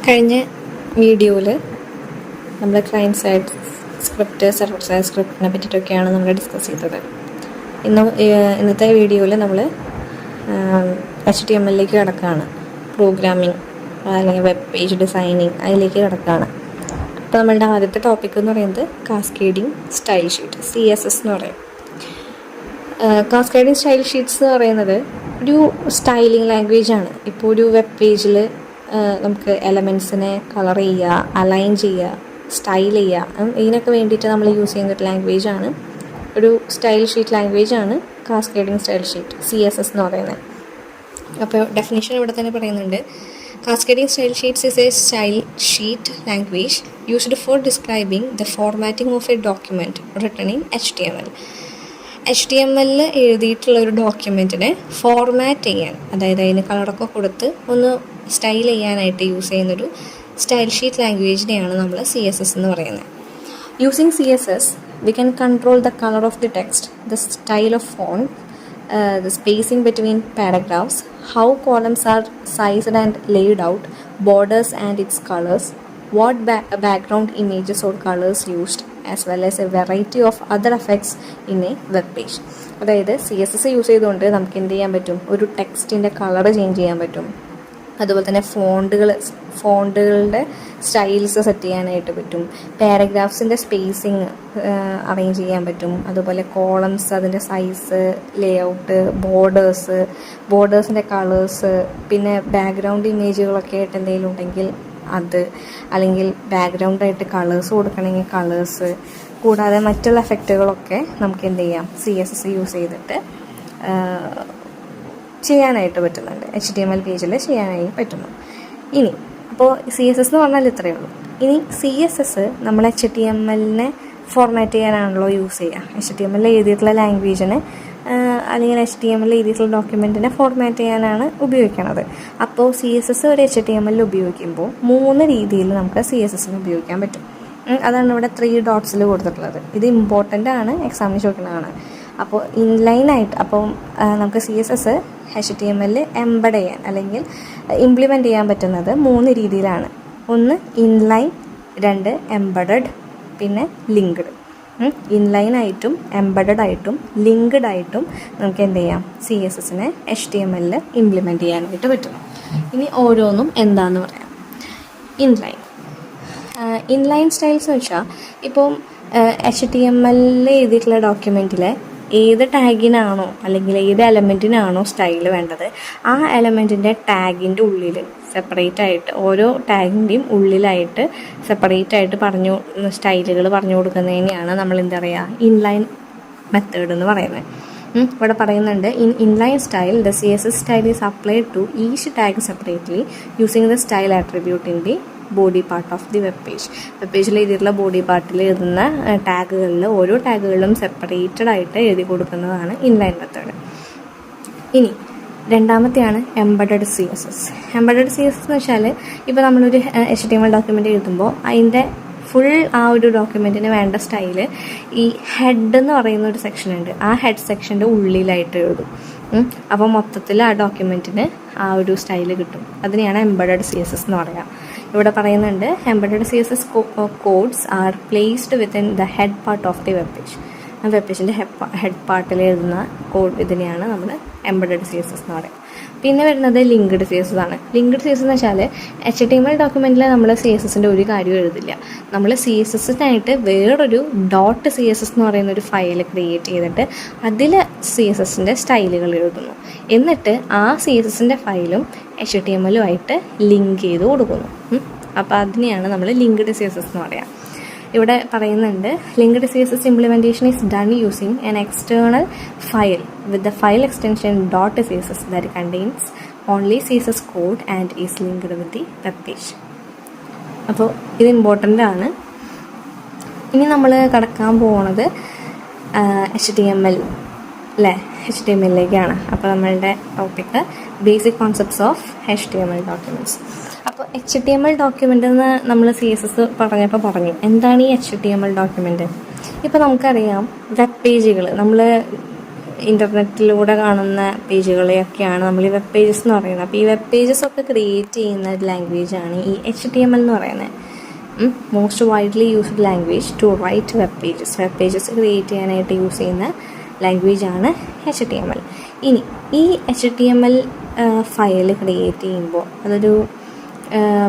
കഴിഞ്ഞ വീഡിയോയിൽ നമ്മൾ client side script, server side സ്ക്രിപ്റ്റിനെ പറ്റിയിട്ടൊക്കെയാണ് നമ്മൾ ഡിസ്കസ് ചെയ്തത്. ഇന്നത്തെ വീഡിയോയിൽ നമ്മൾ HTML കിടക്കുകയാണ്. പ്രോഗ്രാമിംഗ് അല്ലെങ്കിൽ വെബ് പേജ് ഡിസൈനിങ് അതിലേക്ക് കിടക്കുകയാണ്. അപ്പോൾ നമ്മളുടെ ആദ്യത്തെ ടോപ്പിക് എന്ന് പറയുന്നത് കാസ്കേഡിങ് സ്റ്റൈൽ ഷീറ്റ്, CSS എന്ന് പറയും. കാസ്കേഡിങ് സ്റ്റൈൽ ഷീറ്റ്സ് എന്ന് പറയുന്നത് ഒരു സ്റ്റൈലിംഗ് ലാംഗ്വേജ് ആണ്. ഇപ്പോൾ ഒരു വെബ് പേജിൽ നമുക്ക് എലമെൻറ്റ്സിനെ കളർ ചെയ്യുക, അലൈൻ ചെയ്യുക, സ്റ്റൈൽ ചെയ്യുക, ഇതിനൊക്കെ വേണ്ടിയിട്ട് നമ്മൾ യൂസ് ചെയ്യുന്നൊരു ലാംഗ്വേജാണ്, ഒരു സ്റ്റൈൽ ഷീറ്റ് ലാംഗ്വേജാണ് കാസ്കേഡിങ് സ്റ്റൈൽ ഷീറ്റ്, CSS എന്ന് പറയുന്നത്. അപ്പോൾ ഡെഫിനിഷൻ ഇവിടെ തന്നെ പറയുന്നുണ്ട്. Cascading style sheets is a style sheet language used for describing the formatting of a document written in HTML. HTML എഴുതിയിട്ടുള്ള ഒരു ഡോക്യുമെൻറ്റിനെ ഫോർമാറ്റ് ചെയ്യാൻ, അതായത് അതിന് കളറൊക്കെ കൊടുത്ത് ഒന്ന് സ്റ്റൈൽ ചെയ്യാനായിട്ട് യൂസ് ചെയ്യുന്നൊരു സ്റ്റൈൽ ഷീറ്റ് ലാംഗ്വേജിനെയാണ് നമ്മൾ CSS എന്ന് പറയുന്നത്. Using CSS we can control the color of the text, the style of font, the spacing between paragraphs, how columns are sized and laid out, borders and its colors, what background images or colors used, as well as a variety of other effects in a web page. അതായത് CSS use ചെയ്തുകൊണ്ട് നമുക്ക് എന്ത് ചെയ്യാൻ പറ്റും, ഒരു ടെക്സ്റ്റിൻ്റെ colour change ചെയ്യാൻ പറ്റും. അതുപോലെ തന്നെ ഫോണ്ടുകളുടെ സ്റ്റൈൽസ് സെറ്റ് ചെയ്യാനായിട്ട് പറ്റും. പാരഗ്രാഫ്സിൻ്റെ സ്പേസിങ് അറേഞ്ച് ചെയ്യാൻ പറ്റും. അതുപോലെ കോളംസ്, അതിൻ്റെ സൈസ്, ലേഔട്ട്, ബോർഡേഴ്സിൻ്റെ കളേഴ്സ്, പിന്നെ ബാക്ക്ഗ്രൗണ്ട് ഇമേജുകളൊക്കെ ആയിട്ട് എന്തെങ്കിലും ഉണ്ടെങ്കിൽ അത്, അല്ലെങ്കിൽ ബാക്ക്ഗ്രൗണ്ടായിട്ട് കളേഴ്സ് കൊടുക്കണമെങ്കിൽ കളേഴ്സ്, കൂടാതെ മറ്റുള്ള എഫക്റ്റുകളൊക്കെ നമുക്ക് എന്ത് ചെയ്യാം, CSS യൂസ് ചെയ്തിട്ട് ചെയ്യാനായിട്ട് പറ്റുന്നുണ്ട്. HTML പേജിൽ ചെയ്യാനായി പറ്റുന്നു. ഇനി അപ്പോൾ CSS എന്ന് പറഞ്ഞാൽ ഇത്രയേ ഉള്ളൂ. ഇനി CSS നമ്മൾ HTML ഫോർമാറ്റ് ചെയ്യാനാണല്ലോ യൂസ് ചെയ്യുക. HTML എഴുതിയിട്ടുള്ള ലാംഗ്വേജിനെ അല്ലെങ്കിൽ HTML എഴുതിയിട്ടുള്ള ഡോക്യുമെൻറ്റിനെ ഫോർമാറ്റ് ചെയ്യാനാണ് ഉപയോഗിക്കുന്നത്. അപ്പോൾ CSS ഒരു HTML ഉപയോഗിക്കുമ്പോൾ 3 രീതിയിൽ നമുക്ക് CSS ഉപയോഗിക്കാൻ പറ്റും. അതാണ് ഇവിടെ 3 ഡോട്ട്സിൽ കൊടുത്തിട്ടുള്ളത്. ഇത് ഇമ്പോർട്ടൻ്റ് ആണ്, എക്സാമിന് ചോദിക്കുന്നതാണ്. അപ്പോൾ ഇൻലൈനായിട്ട്, അപ്പോൾ നമുക്ക് CSS HTML എംബഡ് ചെയ്യാൻ അല്ലെങ്കിൽ ഇംപ്ലിമെൻറ്റ് ചെയ്യാൻ പറ്റുന്നത് 3 രീതിയിലാണ്. 1 ഇൻലൈൻ, 2 എംബഡഡ്, പിന്നെ ലിങ്ക്ഡ്. ഇൻലൈനായിട്ടും എംബഡഡ് ആയിട്ടും ലിങ്ക്ഡ് ആയിട്ടും നമുക്ക് എന്ത് ചെയ്യാം, CSSനെ HTML ഇംപ്ലിമെൻറ്റ് ചെയ്യാനായിട്ട് പറ്റും. ഇനി ഓരോന്നും എന്താണെന്ന് പറയാം. ഇൻലൈൻ സ്റ്റൈൽസ് എന്ന് വെച്ചാൽ ഇപ്പം HTML എഴുതിയിട്ടുള്ള ഡോക്യുമെൻറ്റിലെ ഏത് ടാഗിനാണോ അല്ലെങ്കിൽ ഏത് എലമെൻറ്റിനാണോ സ്റ്റൈൽ വേണ്ടത്, ആ എലമെൻറ്റിൻ്റെ ടാഗിൻ്റെ ഉള്ളിൽ സെപ്പറേറ്റ് ആയിട്ട്, ഓരോ ടാഗിൻ്റെയും ഉള്ളിലായിട്ട് സെപ്പറേറ്റ് ആയിട്ട് സ്റ്റൈലുകൾ പറഞ്ഞു കൊടുക്കുന്നതിനെയാണ് നമ്മൾ എന്താ പറയുക, ഇൻലൈൻ മെത്തേഡ് എന്ന് പറയുന്നത്. ഇവിടെ പറയുന്നുണ്ട്, inline style the CSS style is applied to each tag separately using the style attribute in the body part of the web page. Web പേജിൽ എഴുതിയിട്ടുള്ള ബോഡി പാർട്ടിൽ എഴുതുന്ന ടാഗുകളിൽ ഓരോ ടാഗുകളിലും സെപ്പറേറ്റഡ് ആയിട്ട് എഴുതി കൊടുക്കുന്നതാണ് ഇൻലൈൻ മെത്തേഡ്. ഇനി രണ്ടാമത്തെയാണ് എംബഡഡ് CSS. എംബഡഡ് CSS എന്ന് വെച്ചാൽ ഇപ്പോൾ നമ്മളൊരു HTML ഡോക്യുമെൻ്റ് എഴുതുമ്പോൾ അതിൻ്റെ ഫുൾ ആ ഒരു ഡോക്യുമെൻറ്റിന് വേണ്ട സ്റ്റൈല് ഈ ഹെഡ് എന്ന് പറയുന്ന ഒരു സെക്ഷൻ ഉണ്ട്, ആ ഹെഡ് സെക്ഷൻ്റെ ഉള്ളിലായിട്ട് എഴുതും. അപ്പോൾ മൊത്തത്തിൽ ആ ഡോക്യുമെൻറ്റിന് ആ ഒരു സ്റ്റൈല് കിട്ടും. അതിനെയാണ് എംബഡഡ് CSS എന്ന് പറയുക. ഇവിടെ പറയുന്നുണ്ട്, embedded CSS codes are placed within the head part of the web page. Web പേജിൻ്റെ ഹെഡ് പാർട്ടിൽ എഴുതുന്ന കോഡ് ഇതിനെയാണ് നമ്മൾ എംബഡഡ് CSS എന്ന് പറയുക. പിന്നെ വരുന്നത് ലിങ്ക്ഡ് CSS ആണ്. ലിങ്ക്ഡ് CSS എന്ന് വെച്ചാൽ HTML ഡോക്യുമെൻറ്റിൽ നമ്മൾ CSSൻ്റെ ഒരു കാര്യവും എഴുതില്ല. നമ്മൾ CSSനായിട്ട് വേറൊരു .CSS എന്ന് പറയുന്ന ഒരു ഫയൽ ക്രിയേറ്റ് ചെയ്തിട്ട് അതിൽ CSSൻ്റെ സ്റ്റൈലുകൾ എഴുതുന്നു. എന്നിട്ട് ആ CSSൻ്റെ ഫയലും HTML-ഉമായിട്ട് ലിങ്ക് ചെയ്ത് കൊടുക്കുന്നു. അപ്പോൾ അതിനെയാണ് നമ്മൾ ലിങ്ക്ഡ് CSS എന്ന് പറയാം. ഇവിടെ പറയുന്നുണ്ട്, linked CSS implementation is done using an external file with the file extension .CSS that contains only CSS code and is linked with the web page. അപ്പോൾ ഇത് ഇമ്പോർട്ടൻ്റ് ആണ്. ഇനി നമ്മൾ കടക്കാൻ പോകുന്നത് HTML HTML-ലേക്കാണ്. അപ്പോൾ നമ്മളുടെ topic basic concepts of HTML documents. അപ്പോൾ HTML ഡോക്യുമെൻ്റ് എന്ന് നമ്മൾ CSS പറഞ്ഞു. എന്താണ് ഈ HTML ഡോക്യുമെൻ്റ്? ഇപ്പോൾ നമുക്കറിയാം, വെബ് പേജുകൾ നമ്മൾ ഇൻ്റർനെറ്റിലൂടെ കാണുന്ന പേജുകളെയൊക്കെയാണ് നമ്മൾ ഈ വെബ് പേജസ് എന്ന് പറയുന്നത്. അപ്പോൾ ഈ വെബ് പേജസ് ഒക്കെ ക്രിയേറ്റ് ചെയ്യുന്ന ഒരു ലാംഗ്വേജാണ് ഈ HTML എന്ന് പറയുന്നത്. Most widely used language to write web pages create ചെയ്യാനായിട്ട് യൂസ് ചെയ്യുന്ന ലാംഗ്വേജാണ് HTML. ഇനി ഈ HTML ഫയൽ ക്രിയേറ്റ് ചെയ്യുമ്പോൾ അതൊരു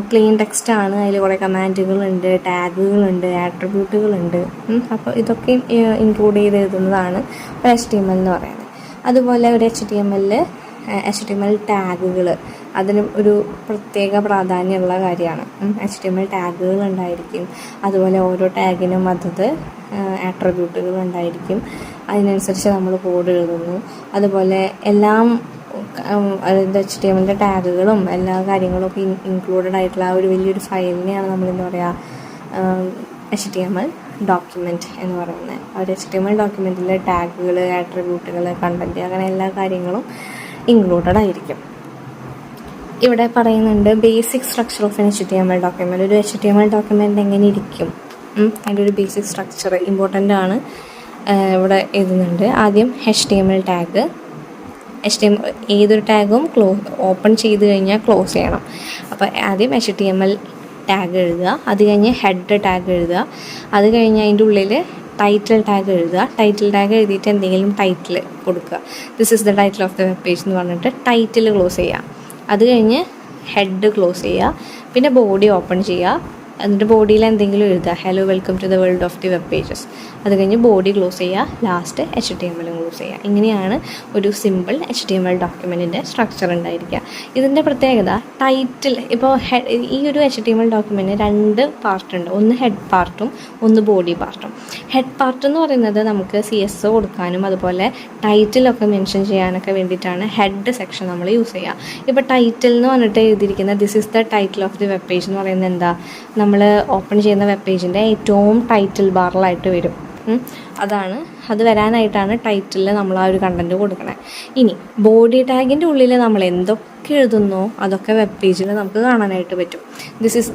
പ്ലെയിൻ ടെക്സ്റ്റാണ്. അതിൽ കുറേ കമാൻഡുകളുണ്ട്, ടാഗുകളുണ്ട്, ആട്രിബ്യൂട്ടുകളുണ്ട്. അപ്പോൾ ഇതൊക്കെ ഇൻക്ലൂഡ് ചെയ്ത് എഴുതുന്നതാണ് ഒരു HTML എന്ന് പറയുന്നത്. അതുപോലെ ഒരു HTML ടാഗുകൾ അതിന് ഒരു പ്രത്യേക പ്രാധാന്യമുള്ള കാര്യമാണ്. HTML ടാഗുകൾ ഉണ്ടായിരിക്കും. അതുപോലെ ഓരോ ടാഗിനും അതത് ആട്രിബ്യൂട്ടുകൾ ഉണ്ടായിരിക്കും. അതിനനുസരിച്ച് നമ്മൾ കോഡ് എഴുതുന്നു. അതുപോലെ എല്ലാം അതിൻ്റെ HTML ടാഗുകളും എല്ലാ കാര്യങ്ങളും ഒക്കെ ഇൻക്ലൂഡഡ് ആയിട്ടുള്ള ആ ഒരു വലിയൊരു ഫയലിനെയാണ് നമ്മളെന്താ പറയുക HTML ഡോക്യുമെൻറ്റ് എന്ന് പറയുന്നത്. ആ ഒരു HTML ഡോക്യുമെൻറ്റിൽ ടാഗുകൾ, ആട്രിബ്യൂട്ടുകൾ, കണ്ടൻറ്റ് അങ്ങനെ എല്ലാ കാര്യങ്ങളും ഇൻക്ലൂഡഡ് ആയിരിക്കും. ഇവിടെ പറയുന്നുണ്ട് basic structure of HTML document. ഒരു HTML ഡോക്യുമെൻറ്റ് എങ്ങനെ ഇരിക്കും, അതിൻ്റെ ഒരു ബേസിക് സ്ട്രക്ചർ ഇമ്പോർട്ടൻ്റ് ആണ്. ഇവിടെ എഴുതുന്നുണ്ട്. ആദ്യം HTML ടാഗ്. ഏതൊരു ടാഗും ഓപ്പൺ ചെയ്ത് കഴിഞ്ഞാൽ ക്ലോസ് ചെയ്യണം. അപ്പോൾ ആദ്യം HTML ടാഗ് എഴുതുക, അത് കഴിഞ്ഞ് ഹെഡ് ടാഗ് എഴുതുക, അത് കഴിഞ്ഞ് അതിൻ്റെ ഉള്ളിൽ ടൈറ്റിൽ ടാഗ് എഴുതുക. ടൈറ്റിൽ ടാഗ് എഴുതിയിട്ട് എന്തെങ്കിലും ടൈറ്റിൽ കൊടുക്കുക. This is the title of the web page എന്ന് പറഞ്ഞിട്ട് ടൈറ്റിൽ ക്ലോസ് ചെയ്യുക. അത് കഴിഞ്ഞ് ഹെഡ് ക്ലോസ് ചെയ്യുക. പിന്നെ ബോഡി ഓപ്പൺ ചെയ്യുക. എന്നിട്ട് ബോഡിയിൽ എന്തെങ്കിലും എഴുതുക, hello welcome to the world of the web pages. അത് കഴിഞ്ഞ് ബോഡി ക്ലോസ് ചെയ്യുക, ലാസ്റ്റ് HTML ക്ലോസ് ചെയ്യുക. ഇങ്ങനെയാണ് ഒരു സിമ്പിൾ HTML ഡോക്യുമെൻറ്റിൻ്റെ സ്ട്രക്ചർ ഉണ്ടായിരിക്കുക. ഇതിൻ്റെ പ്രത്യേകത ടൈറ്റിൽ, ഇപ്പോൾ ഈ ഒരു HTML ഡോക്യുമെൻറ്റിന് 2 പാർട്ടുണ്ട്. ഒന്ന് ഹെഡ് പാർട്ടും ഒന്ന് ബോഡി പാർട്ടും. ഹെഡ് പാർട്ട് എന്ന് പറയുന്നത് നമുക്ക് CSS കൊടുക്കാനും അതുപോലെ ടൈറ്റിലൊക്കെ മെൻഷൻ ചെയ്യാനൊക്കെ വേണ്ടിയിട്ടാണ് ഹെഡ് സെക്ഷൻ നമ്മൾ യൂസ് ചെയ്യുക. ഇപ്പോൾ ടൈറ്റിൽ എന്ന് പറഞ്ഞിട്ട് എഴുതിയിരിക്കുന്ന this is the title of the web page എന്ന് പറയുന്നത് എന്താ, നമ്മൾ ഓപ്പൺ ചെയ്യുന്ന വെബ് പേജിൻ്റെ ഏറ്റവും ടൈറ്റിൽ ബാറിലായിട്ട് വരും. അത് വരാനായിട്ടാണ് ടൈറ്റിലിൽ നമ്മൾ ആ ഒരു കണ്ടൻറ്റ് കൊടുക്കണേ. ഇനി ബോഡി ടാഗിൻ്റെ ഉള്ളിൽ നമ്മൾ എന്തൊക്കെ എഴുതുന്നോ അതൊക്കെ വെബ് പേജിൽ നമുക്ക് കാണാനായിട്ട് പറ്റും. This is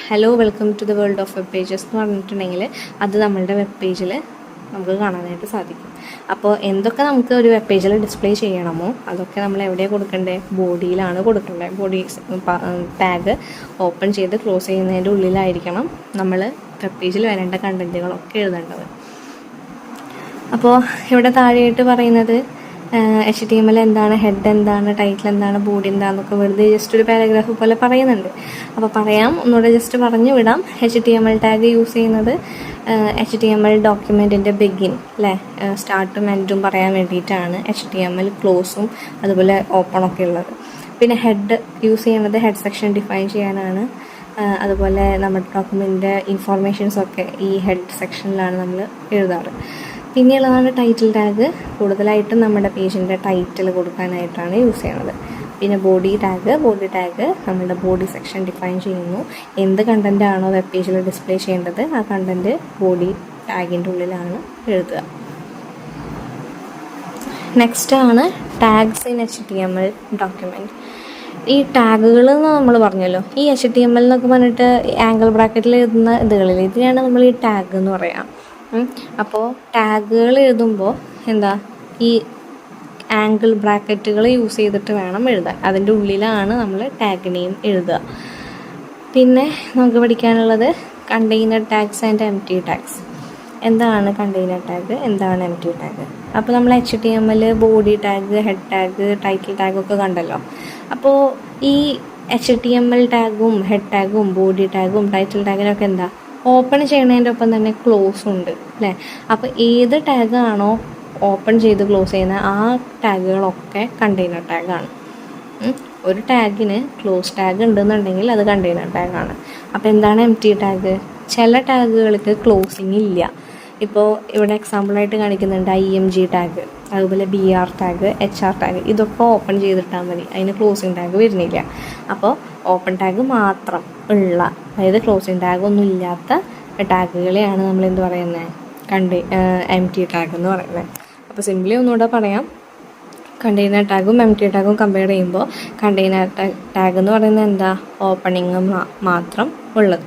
hello welcome to the world of web pages എന്ന് പറഞ്ഞിട്ടുണ്ടെങ്കിൽ അത് നമ്മളുടെ വെബ് പേജിൽ നമുക്ക് കാണാനായിട്ട് സാധിക്കും. അപ്പോൾ എന്തൊക്കെ നമുക്ക് ഒരു വെബ് പേജിൽ ഡിസ്പ്ലേ ചെയ്യണമോ അതൊക്കെ നമ്മൾ എവിടെയാണ് കൊടുക്കേണ്ടത്, ബോഡിയിലാണ് കൊടുക്കേണ്ടത്. ബോഡി ടാഗ് ഓപ്പൺ ചെയ്ത് ക്ലോസ് ചെയ്യുന്നതിൻ്റെ ഉള്ളിലായിരിക്കണം നമ്മൾ വെബ് പേജിൽ വരേണ്ട കണ്ടൻറ്റുകളൊക്കെ എഴുതേണ്ടത്. അപ്പോൾ ഇവിടെ താഴെയായിട്ട് പറയുന്നത് HTML എന്താണ്, ഹെഡ് എന്താണ്, ടൈറ്റിൽ എന്താണ്, ബോഡി എന്താണെന്നൊക്കെ വെറുതെ ജസ്റ്റ് ഒരു പാരഗ്രാഫ് പോലെ പറയുന്നുണ്ട്. അപ്പോൾ ഒന്നുകൂടെ ജസ്റ്റ് പറഞ്ഞു വിടാം. HTML ടാഗ് യൂസ് ചെയ്യുന്നത് HTML ഡോക്യുമെൻറ്റിൻ്റെ ബിഗിൻ സ്റ്റാർട്ടും എൻഡും പറയാൻ വേണ്ടിയിട്ടാണ്. HTML ക്ലോസും അതുപോലെ ഓപ്പണൊക്കെ ഉള്ളത്. പിന്നെ ഹെഡ് യൂസ് ചെയ്യുന്നത് ഹെഡ് സെക്ഷൻ ഡിഫൈൻ ചെയ്യാനാണ്. അതുപോലെ നമ്മുടെ ഡോക്യുമെൻറ്റിൻ്റെ ഇൻഫോർമേഷൻസൊക്കെ ഈ ഹെഡ് സെക്ഷനിലാണ് നമ്മൾ എഴുതാറ്. പിന്നെയുള്ളതാണ് ടൈറ്റിൽ ടാഗ്. കൂടുതലായിട്ടും നമ്മുടെ പേജിൻ്റെ ടൈറ്റിൽ കൊടുക്കാനായിട്ടാണ് യൂസ് ചെയ്യണത്. പിന്നെ ബോഡി ടാഗ് നമ്മുടെ ബോഡി സെക്ഷൻ ഡിഫൈൻ ചെയ്യുന്നു. എന്ത് കണ്ടൻറ്റാണോ വെബ് പേജിൽ ഡിസ്പ്ലേ ചെയ്യേണ്ടത് ആ കണ്ടൻറ്റ് ബോഡി ടാഗിൻ്റെ ഉള്ളിലാണ് എഴുതുക. നെക്സ്റ്റ് ആണ് ടാഗ്സ് ഇൻ HTML ഡോക്യുമെൻറ്റ്. ഈ ടാഗുകൾ എന്ന് നമ്മൾ പറഞ്ഞല്ലോ, ഈ HTML എന്നൊക്കെ പറഞ്ഞിട്ട് ആംഗിൾ ബ്രാക്കറ്റിൽ എഴുതുന്ന ഇതിനെയാണ് നമ്മൾ ഈ ടാഗ് എന്ന് പറയാം. അപ്പോൾ ടാഗുകൾ എഴുതുമ്പോൾ ഈ ആംഗിൾ ബ്രാക്കറ്റുകൾ യൂസ് ചെയ്തിട്ട് വേണം എഴുതാൻ. അതിൻ്റെ ഉള്ളിലാണ് നമ്മൾ ടാഗ് നെയിം എഴുതുക. പിന്നെ നമുക്ക് പഠിക്കാനുള്ളത് container tags and empty tags. എന്താണ് കണ്ടെയ്നർ ടാഗ്, എന്താണ് എംപ്റ്റി ടാഗ്? അപ്പോൾ നമ്മൾ HTML body tag, head tag, title ടാഗൊക്കെ കണ്ടല്ലോ. അപ്പോൾ ഈ HTML ടാഗും ഹെഡ് ടാഗും ബോഡി ടാഗും ടൈറ്റിൽ ടാഗിനൊക്കെ ഓപ്പൺ ചെയ്യണതിൻ്റെ ഒപ്പം തന്നെ ക്ലോസ് ഉണ്ട് അല്ലേ. അപ്പോൾ ഏത് ടാഗാണോ ഓപ്പൺ ചെയ്ത് ക്ലോസ് ചെയ്യുന്ന ആ ടാഗുകളൊക്കെ കണ്ടെയ്നർ ടാഗാണ്. ഒരു ടാഗിന് ക്ലോസ് ടാഗ് ഉണ്ടെന്നുണ്ടെങ്കിൽ അത് കണ്ടെയ്നർ ടാഗാണ്. അപ്പോൾ എന്താണ് എംപ്റ്റി ടാഗ്? ചില ടാഗുകൾക്ക് ക്ലോസിങ് ഇല്ല. ഇപ്പോൾ ഇവിടെ എക്സാമ്പിളായിട്ട് കാണിക്കുന്നുണ്ട് IMG ടാഗ്, അതുപോലെ BR ടാഗ്, HR ടാഗ്. ഇതൊക്കെ ഓപ്പൺ ചെയ്തിട്ടാൽ മതി, അതിന് ക്ലോസിങ് ടാഗ് വരുന്നില്ല. അപ്പോൾ ഓപ്പൺ ടാഗ് മാത്രം ഉള്ള, അതായത് ക്ലോസിങ് ടാഗൊന്നും ഇല്ലാത്ത ടാഗുകളെയാണ് നമ്മൾ എന്ത് പറയുന്നത്, എംപ്റ്റി ടാഗ് എന്ന് പറയുന്നത്. അപ്പോൾ സിംപ്ലി ഒന്നുകൂടെ പറയാം. കണ്ടെയ്നർ ടാഗും എംപ്റ്റി ടാഗും കമ്പയർ ചെയ്യുമ്പോൾ കണ്ടെയ്നർ ടാഗ് എന്ന് പറയുന്നത് ഓപ്പണിങ് മാത്രം ഉള്ളത്.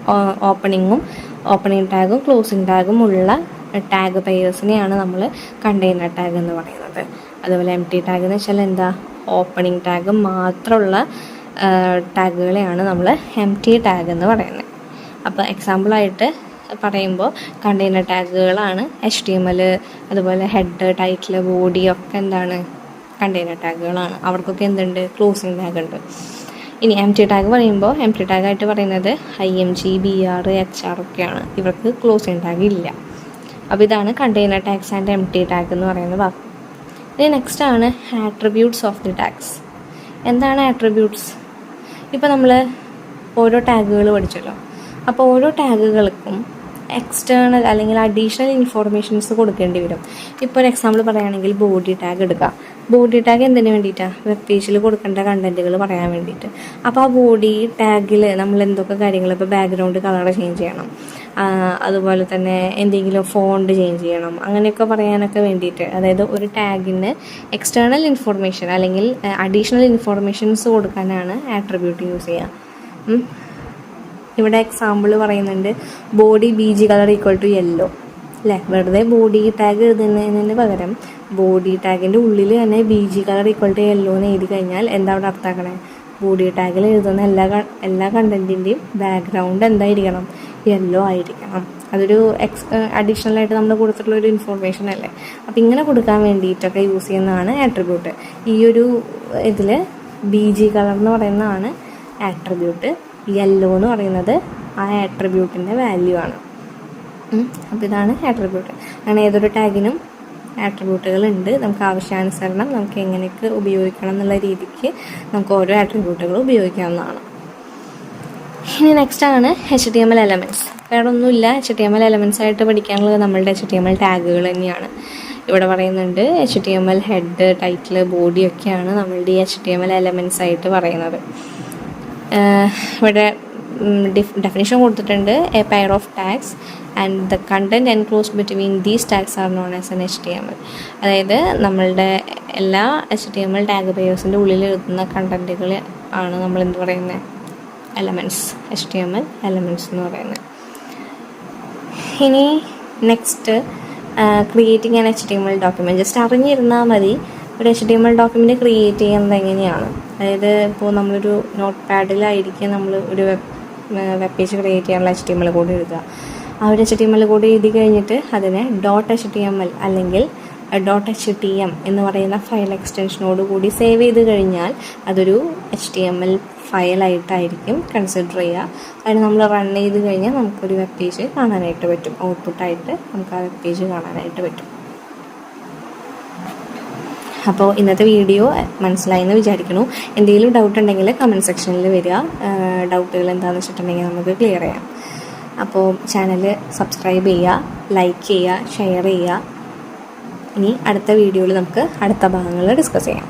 ഓപ്പണിങ് ടാഗും ക്ലോസിങ് ടാഗും ഉള്ള ടാഗ് പെയേഴ്സിനെയാണ് നമ്മൾ കണ്ടെയ്നർ ടാഗ് എന്ന് പറയുന്നത്. അതുപോലെ എം ടി ടാഗ് എന്ന് വെച്ചാൽ എന്താ, ഓപ്പണിംഗ് ടാഗ് മാത്രമുള്ള ടാഗുകളെയാണ് നമ്മൾ എം ടി ടാഗ് എന്ന് പറയുന്നത്. അപ്പോൾ എക്സാമ്പിളായിട്ട് പറയുമ്പോൾ കണ്ടെയ്നർ ടാഗുകളാണ് HTML, അതുപോലെ ഹെഡ്, ടൈറ്റിൽ, ബോഡി ഒക്കെ എന്താണ് കണ്ടെയ്നർ ടാഗുകളാണ്. അവർക്കൊക്കെ എന്തുണ്ട്, ക്ലോസിങ് ടാഗ് ഉണ്ട്. ഇനി എം ടി ടാഗ് പറയുമ്പോൾ എം ടി ടാഗായിട്ട് പറയുന്നത് IMG, BR, HR ഒക്കെയാണ്. ഇവർക്ക് ക്ലോസിങ് ടാഗ് ഇല്ല. അപ്പോൾ ഇതാണ് container tags and M T tag എന്ന് പറയുന്ന ഭാഗം. ഇനി നെക്സ്റ്റ് ആണ് ആട്രിബ്യൂട്ട്സ് ഓഫ് ദി ടാഗ്സ്. എന്താണ് ആട്രിബ്യൂട്ട്സ്? ഇപ്പോൾ നമ്മൾ ഓരോ ടാഗുകൾ പഠിച്ചല്ലോ. അപ്പോൾ ഓരോ ടാഗുകൾക്കും എക്സ്റ്റേണൽ അല്ലെങ്കിൽ അഡീഷണൽ ഇൻഫോർമേഷൻസ് കൊടുക്കേണ്ടി വരും. ഇപ്പോൾ ഒരു എക്സാമ്പിൾ പറയുകയാണെങ്കിൽ ബോഡി ടാഗ് എടുക്കുക. ബോഡി ടാഗ് എന്തിനു വേണ്ടിയിട്ടാണ്? വെബ് പേജിൽ കൊടുക്കേണ്ട കണ്ടൻറ്റുകൾ പറയാൻ വേണ്ടിയിട്ട്. അപ്പോൾ ആ ബോഡി ടാഗിൽ നമ്മൾ എന്തൊക്കെ കാര്യങ്ങൾ, ഇപ്പോൾ ബാക്ക്ഗ്രൗണ്ട് കളർ ചേഞ്ച് ചെയ്യണം, അതുപോലെ തന്നെ എന്തെങ്കിലും ഫോണ്ട് ചേഞ്ച് ചെയ്യണം, അങ്ങനെയൊക്കെ പറയാനൊക്കെ വേണ്ടിയിട്ട്, അതായത് ഒരു ടാഗിന് എക്സ്റ്റേണൽ ഇൻഫോർമേഷൻ അല്ലെങ്കിൽ അഡീഷണൽ ഇൻഫോർമേഷൻസ് കൊടുക്കാനാണ് ആട്രിബ്യൂട്ട് യൂസ് ചെയ്യുക. ഇവിടെ എക്സാമ്പിൾ പറയുന്നുണ്ട്, body BG colour equal to yellow അല്ലേ. വെറുതെ ബോഡി ടാഗ് എഴുതുന്നതിന് പകരം ബോഡി ടാഗിൻ്റെ ഉള്ളിൽ തന്നെ BG colour equal to yellow എന്ന് എഴുതി കഴിഞ്ഞാൽ എന്താ അവിടെ അർത്ഥമാക്കണേ? ബോഡി ടാഗിൽ എഴുതുന്ന എല്ലാ കണ്ടൻറ്റിൻ്റെയും ബാക്ക്ഗ്രൗണ്ട് എന്തായിരിക്കണം? യെല്ലോ ആയിരിക്കണം. അതൊരു അഡീഷണലായിട്ട് നമ്മൾ കൊടുത്തിട്ടുള്ള ഒരു ഇൻഫോർമേഷൻ അല്ലേ. അപ്പോൾ ഇങ്ങനെ കൊടുക്കാൻ വേണ്ടിയിട്ടൊക്കെ യൂസ് ചെയ്യുന്നതാണ് ആട്രിബ്യൂട്ട്. ഈ ഒരു ഇതിൽ BG കളർ എന്ന് പറയുന്നതാണ് ആട്രിബ്യൂട്ട്, യെല്ലോ എന്ന് പറയുന്നത് ആ ആട്രിബ്യൂട്ടിൻ്റെ വാല്യൂ ആണ്. അപ്പോൾ ഇതാണ് ആട്രിബ്യൂട്ട്. അങ്ങനെ ഏതൊരു ടാഗിനും ആട്രിബ്യൂട്ടുകളുണ്ട്. നമുക്ക് ആവശ്യാനുസരണം നമുക്ക് എങ്ങനെയൊക്കെ ഉപയോഗിക്കണം എന്നുള്ള രീതിക്ക് നമുക്ക് ഓരോ ആട്രിബ്യൂട്ടുകൾ ഉപയോഗിക്കാവുന്നതാണ്. ഇനി നെക്സ്റ്റ് ആണ് HTML എലമെൻറ്റ്സ്. വേറെ ഒന്നുമില്ല, HTML എലമെൻറ്റ്സ് ആയിട്ട് പഠിക്കാനുള്ളത് നമ്മളുടെ HTML ടാഗുകൾ തന്നെയാണ്. ഇവിടെ പറയുന്നുണ്ട് HTML ഹെഡ്, ടൈറ്റിൽ, ബോഡി ഒക്കെയാണ് നമ്മളുടെ ഈ HTML എലമെൻറ്റ്സ് ആയിട്ട് പറയുന്നത്. ഇവിടെ ഡെഫിനിഷൻ കൊടുത്തിട്ടുണ്ട്, A pair of tags and the content enclosed between these tags R known as an HTML. അതായത് നമ്മളുടെ എല്ലാ HTML ടാഗ് പെയേഴ്സിൻ്റെ ഉള്ളിൽ എഴുതുന്ന കണ്ടൻറ്റുകൾ ആണ് നമ്മൾ എന്ത് പറയുന്നത്? എലമെൻറ്റ്സ്, HTML എലമെൻറ്റ്സ് എന്ന് പറയുന്നത്. ഇനി next creating an HTML document. Just അറിഞ്ഞിരുന്നാൽ മതി ഒരു HTML ഡോക്യുമെൻറ്റ് ക്രിയേറ്റ് ചെയ്യുന്നത് എങ്ങനെയാണ്. അതായത് ഇപ്പോൾ നമ്മളൊരു നോട്ട് പാഡിലായിരിക്കും നമ്മൾ ഒരു വെബ് പേജ് ക്രിയേറ്റ് ചെയ്യാനുള്ള HTML കോഡ് എഴുതുക. ആ ഒരു HTML കോഡ് എഴുതി കഴിഞ്ഞിട്ട് അതിനെ .html അല്ലെങ്കിൽ .htm എന്ന് പറയുന്ന ഫയൽ എക്സ്റ്റൻഷനോട് കൂടി സേവ് ചെയ്ത് കഴിഞ്ഞാൽ അതൊരു HTML ഫയലായിട്ടായിരിക്കും കൺസിഡർ ചെയ്യുക. അതിന് നമ്മൾ റൺ ചെയ്ത് കഴിഞ്ഞാൽ നമുക്കൊരു വെബ് പേജ് കാണാനായിട്ട് പറ്റും. ഔട്ട്പുട്ടായിട്ട് നമുക്ക് ആ വെബ് പേജ് കാണാനായിട്ട് പറ്റും. അപ്പോൾ ഇന്നത്തെ വീഡിയോ മനസ്സിലായെന്ന് വിചാരിക്കുന്നു. എന്തെങ്കിലും ഡൗട്ട് ഉണ്ടെങ്കിൽ കമൻറ്റ് സെക്ഷനിൽ വരിക. ഡൗട്ടുകൾ എന്താണെന്ന് വെച്ചിട്ടുണ്ടെങ്കിൽ നമുക്ക് ക്ലിയർ ചെയ്യാം. അപ്പോൾ ചാനൽ സബ്സ്ക്രൈബ് ചെയ്യുക, ലൈക്ക് ചെയ്യുക, ഷെയർ ചെയ്യുക. ഇനി അടുത്ത വീഡിയോയിൽ നമുക്ക് അടുത്ത ഭാഗങ്ങൾ ഡിസ്കസ് ചെയ്യാം.